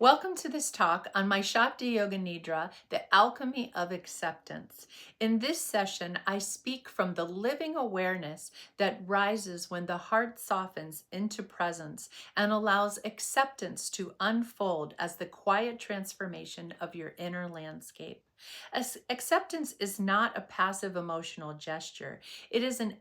Welcome to this talk on my Shakti Yoga Nidra, the Alchemy of Acceptance. In this session, I speak from the living awareness that rises when the heart softens into presence and allows acceptance to unfold as the quiet transformation of your inner landscape. Acceptance is not a passive emotional gesture. It is an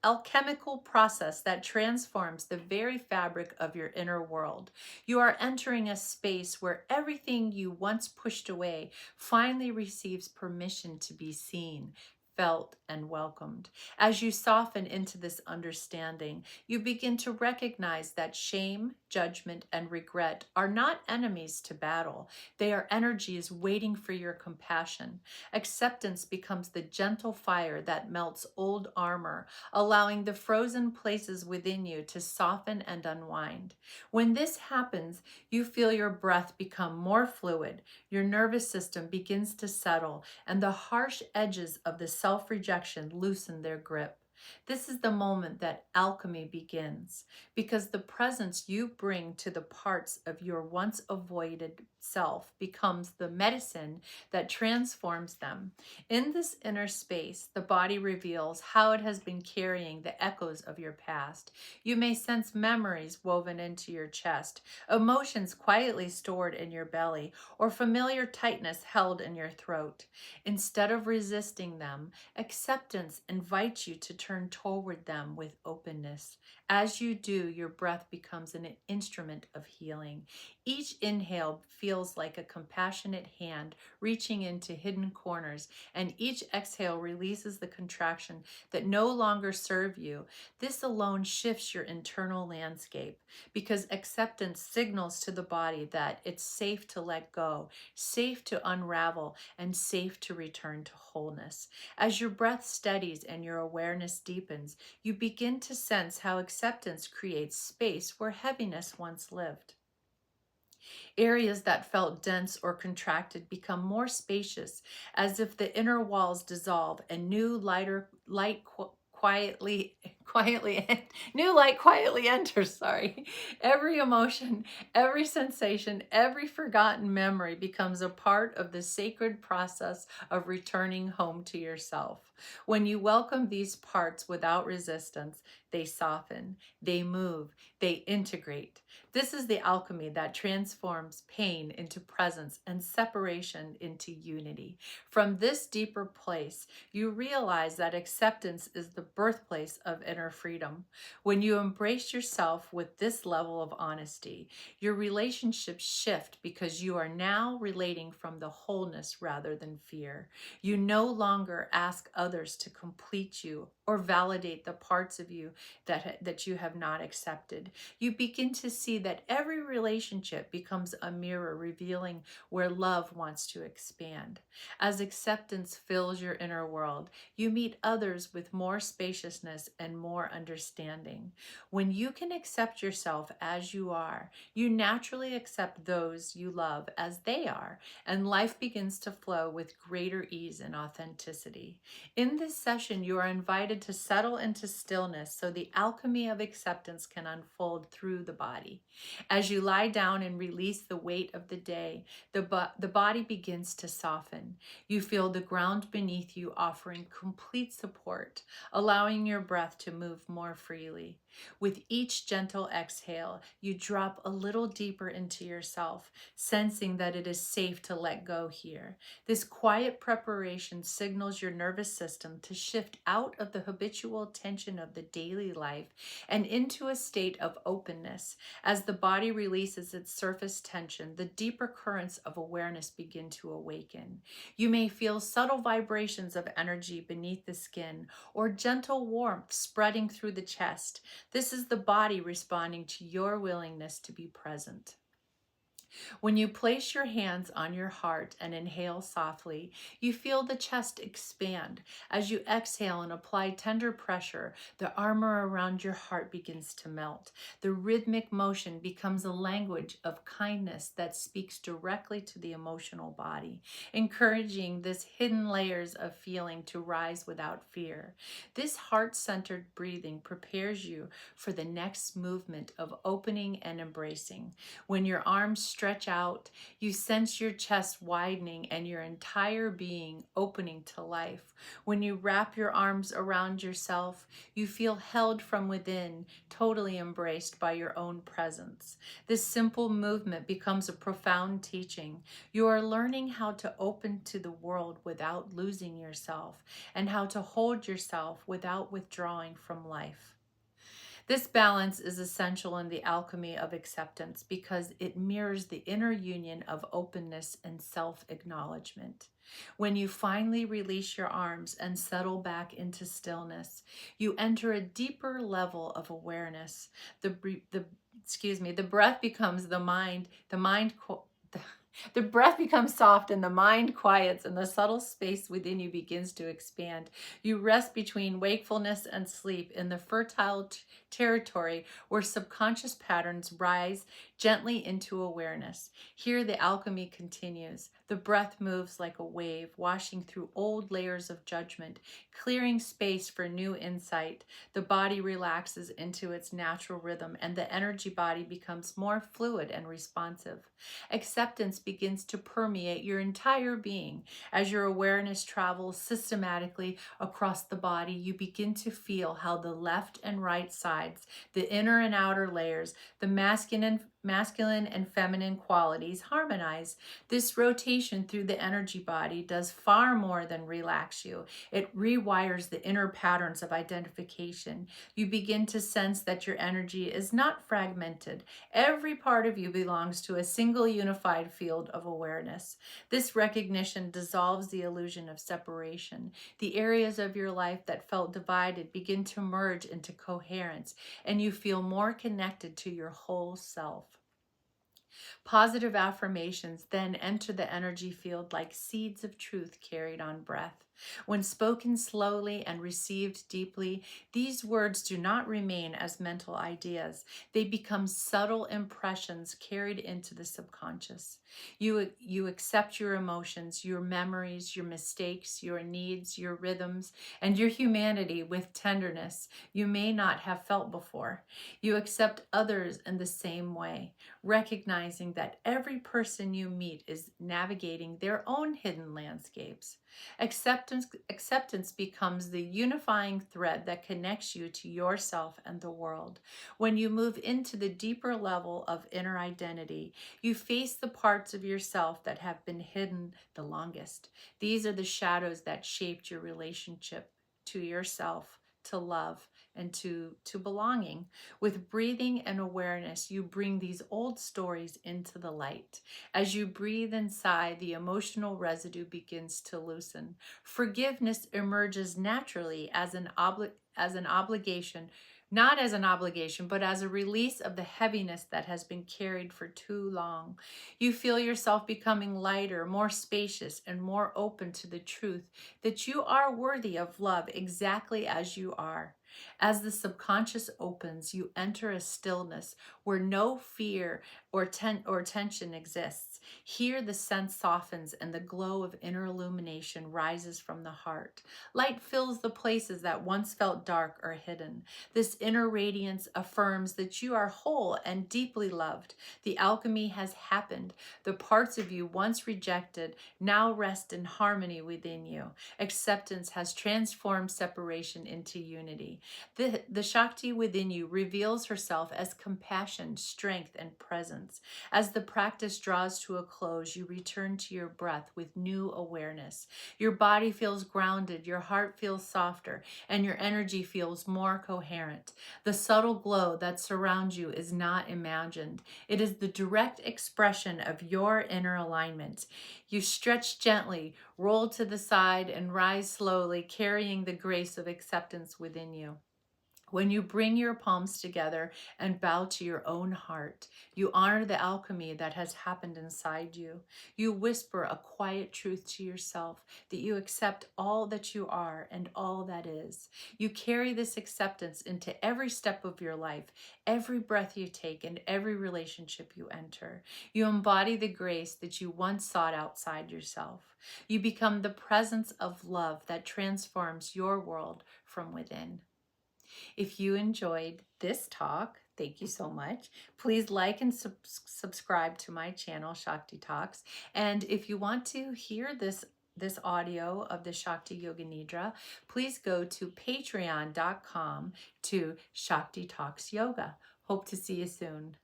alchemical process that transforms the very fabric of your inner world. You are entering a space where everything you once pushed away finally receives permission to be seen, felt, and welcomed. As you soften into this understanding, you begin to recognize that shame, judgment, and regret are not enemies to battle. They are energies waiting for your compassion. Acceptance becomes the gentle fire that melts old armor, allowing the frozen places within you to soften and unwind. When this happens, you feel your breath become more fluid, your nervous system begins to settle, and the harsh edges of the self-rejection loosen their grip. This is the moment that alchemy begins, because the presence you bring to the parts of your once avoided self becomes the medicine that transforms them. In this inner space, the body reveals how it has been carrying the echoes of your past. You may sense memories woven into your chest, emotions quietly stored in your belly, or familiar tightness held in your throat. Instead of resisting them, acceptance invites you to turn toward them with openness. As you do, your breath becomes an instrument of healing. Each inhale feels like a compassionate hand reaching into hidden corners, and each exhale releases the contraction that no longer serve you. This alone shifts your internal landscape, because acceptance signals to the body that it's safe to let go, safe to unravel, and safe to return to wholeness. As your breath steadies and your awareness deepens, you begin to sense how acceptance creates space where heaviness once lived. Areas that felt dense or contracted become more spacious, as if the inner walls dissolve and new lighter light quietly new light quietly enters. Sorry. Every emotion, every sensation, every forgotten memory becomes a part of the sacred process of returning home to yourself. When you welcome these parts without resistance, they soften, they move, they integrate. This is the alchemy that transforms pain into presence and separation into unity. From this deeper place, you realize that acceptance is the birthplace of inner freedom. When you embrace yourself with this level of honesty, your relationships shift, because you are now relating from the wholeness rather than fear. You no longer ask others to complete you or validate the parts of you that you have not accepted. You begin to see that every relationship becomes a mirror revealing where love wants to expand. As acceptance fills your inner world, you meet others with more spaciousness and more understanding. When you can accept yourself as you are, you naturally accept those you love as they are, and life begins to flow with greater ease and authenticity. In this session, you are invited to settle into stillness so the alchemy of acceptance can unfold through the body. As you lie down and release the weight of the day, the body begins to soften. You feel the ground beneath you offering complete support, allowing your breath to move more freely. With each gentle exhale, you drop a little deeper into yourself, sensing that it is safe to let go here. This quiet preparation signals your nervous system to shift out of the habitual tension of the daily life and into a state of openness. As the body releases its surface tension, the deeper currents of awareness begin to awaken. You may feel subtle vibrations of energy beneath the skin, or gentle warmth spreading through the chest. This is the body responding to your willingness to be present. When you place your hands on your heart and inhale softly, you feel the chest expand. As you exhale and apply tender pressure, the armor around your heart begins to melt. The rhythmic motion becomes a language of kindness that speaks directly to the emotional body, encouraging this hidden layers of feeling to rise without fear. This heart-centered breathing prepares you for the next movement of opening and embracing. When your arms stretch stretch out, you sense your chest widening and your entire being opening to life. When you wrap your arms around yourself, you feel held from within, totally embraced by your own presence. This simple movement becomes a profound teaching. You are learning how to open to the world without losing yourself, and how to hold yourself without withdrawing from life. This balance is essential in the alchemy of acceptance because it mirrors the inner union of openness and self-acknowledgement. When you finally release your arms and settle back into stillness, you enter a deeper level of awareness. The breath becomes the breath becomes soft and the mind quiets and the subtle space within you begins to expand. You rest between wakefulness and sleep in the fertile territory where subconscious patterns rise gently into awareness. Here the alchemy continues. The breath moves like a wave, washing through old layers of judgment, clearing space for new insight. The body relaxes into its natural rhythm, and the energy body becomes more fluid and responsive. Acceptance begins to permeate your entire being. As your awareness travels systematically across the body, you begin to feel how the left and right sides, the inner and outer layers, the masculine and feminine qualities harmonize. This rotation through the energy body does far more than relax you. It rewires the inner patterns of identification. You begin to sense that your energy is not fragmented. Every part of you belongs to a single unified field of awareness. This recognition dissolves the illusion of separation. The areas of your life that felt divided begin to merge into coherence, and you feel more connected to your whole self. Positive affirmations then enter the energy field like seeds of truth carried on breath. When spoken slowly and received deeply, these words do not remain as mental ideas. They become subtle impressions carried into the subconscious. You accept your emotions, your memories, your mistakes, your needs, your rhythms, and your humanity with tenderness you may not have felt before. You accept others in the same way, recognizing that every person you meet is navigating their own hidden landscapes. Acceptance becomes the unifying thread that connects you to yourself and the world. When you move into the deeper level of inner identity, you face the parts of yourself that have been hidden the longest. These are the shadows that shaped your relationship to yourself, to love, and to belonging. With breathing and awareness, you bring these old stories into the light. As you breathe and sigh, the emotional residue begins to loosen. Forgiveness emerges naturally as an obligation, not as an obligation, but as a release of the heaviness that has been carried for too long. You feel yourself becoming lighter, more spacious, and more open to the truth that you are worthy of love exactly as you are. As the subconscious opens, you enter a stillness where no fear or tension exists. Here the sense softens and the glow of inner illumination rises from the heart. Light fills the places that once felt dark or hidden. This inner radiance affirms that you are whole and deeply loved. The alchemy has happened. The parts of you once rejected now rest in harmony within you. Acceptance has transformed separation into unity. The Shakti within you reveals herself as compassion, strength, and presence. As the practice draws to a close, you return to your breath with new awareness. Your body feels grounded, your heart feels softer, and your energy feels more coherent. The subtle glow that surrounds you is not imagined. It is the direct expression of your inner alignment. You stretch gently, roll to the side, and rise slowly, carrying the grace of acceptance within you. When you bring your palms together and bow to your own heart, you honor the alchemy that has happened inside you. You whisper a quiet truth to yourself that you accept all that you are and all that is. You carry this acceptance into every step of your life, every breath you take, and every relationship you enter. You embody the grace that you once sought outside yourself. You become the presence of love that transforms your world from within. If you enjoyed this talk, Thank you so much. Please like and subscribe to my channel, Shakti Talks. And if you want to hear this audio of the Shakti Yoga Nidra, please go to patreon.com to Shakti Talks Yoga. Hope to see you soon.